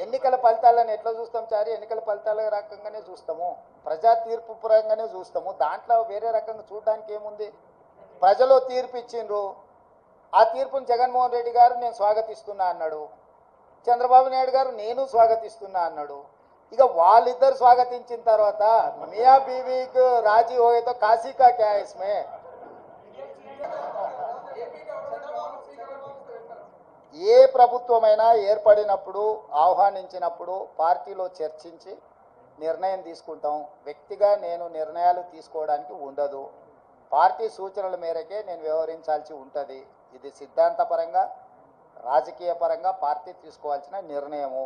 ఎన్నికల ఫలితాలను ఎట్లా చూస్తాం చారి? ఎన్నికల ఫలితాల రకంగానే చూస్తాము, ప్రజా తీర్పు పరంగానే చూస్తాము. దాంట్లో వేరే రకంగా చూడడానికి ఏముంది? ప్రజలు తీర్పు ఇచ్చిండ్రు, ఆ తీర్పును జగన్మోహన్ రెడ్డి గారు నేను స్వాగతిస్తున్నా అన్నాడు, చంద్రబాబు నాయుడు గారు నేను స్వాగతిస్తున్నా అన్నాడు. ఇక వాళ్ళిద్దరు స్వాగతించిన తర్వాత మియా బీవీకి రాజీ హోయేతో కాశీ కా క్యా ఇస్మే? ఏ ప్రభుత్వమైనా ఏర్పడినప్పుడు ఆహ్వానించినప్పుడు పార్టీలో చర్చించి నిర్ణయం తీసుకుంటాం. వ్యక్తిగా నేను నిర్ణయాలు తీసుకోవడానికి ఉండదు, పార్టీ సూచనల మేరకే నేను వ్యవహరించాల్సి ఉంటుంది. ఇది సిద్ధాంతపరంగా రాజకీయ పరంగా పార్టీ తీసుకోవాల్సిన నిర్ణయము.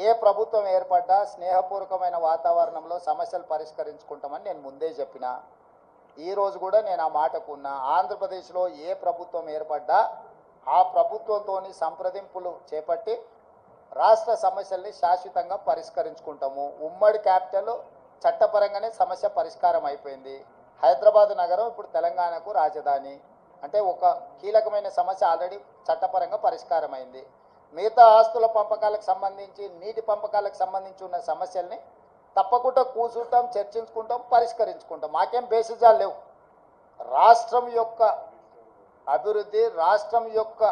ఏ ప్రభుత్వం ఏర్పడ్డా స్నేహపూర్వకమైన వాతావరణంలో సమస్యలు పరిష్కరించుకుంటామని నేను ముందే చెప్పిన. ఈరోజు కూడా నేను ఆ మాటకు ఉన్నా. ఆంధ్రప్రదేశ్లో ఏ ప్రభుత్వం ఏర్పడ్డా ఆ ప్రభుత్వంతో సంప్రదింపులు చేపట్టి రాష్ట్ర సమస్యల్ని శాశ్వతంగా పరిష్కరించుకుంటాము. ఉమ్మడి క్యాపిటల్ చట్టపరంగానే సమస్య పరిష్కారం అయిపోయింది. హైదరాబాద్ నగరం ఇప్పుడు తెలంగాణకు రాజధాని అంటే ఒక కీలకమైన సమస్య ఆల్రెడీ చట్టపరంగా పరిష్కారం అయింది. మిగతా ఆస్తుల పంపకాలకు సంబంధించి, నీటి పంపకాలకు సంబంధించి ఉన్న సమస్యల్ని తప్పకుండా కూర్చుంటాం, చర్చించుకుంటాం, పరిష్కరించుకుంటాం. మాకేం బేసిజాలు లేవు. రాష్ట్రం యొక్క అభివృద్ధి, రాష్ట్రం యొక్క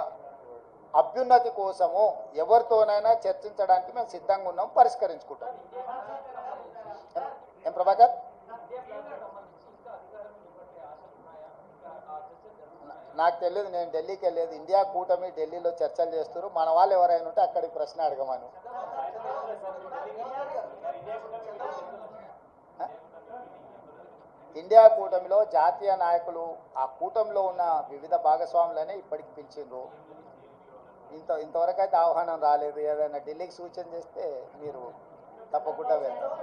అభ్యున్నతి కోసము ఎవరితోనైనా చర్చించడానికి మేము సిద్ధంగా ఉన్నాం, పరిష్కరించుకుంటాం. ఏం ప్రభాకర్? నాకు తెలియదు, నేను ఢిల్లీకి వెళ్ళలేదు. ఇండియా కూటమి ఢిల్లీలో చర్చలు చేస్తారు. మన వాళ్ళు ఎవరైనా ఉంటే అక్కడికి ప్రశ్న అడగమను. ఇండియా కూటమిలో జాతీయ నాయకులు, ఆ కూటమిలో ఉన్న వివిధ భాగస్వాములనే ఇప్పటికి పిలిచిండ్రు. ఇంతవరకు అయితే ఆహ్వానం రాలేదు. ఏదైనా ఢిల్లీకి సూచన చేస్తే మీరు తప్పకుండా వెళ్తారు.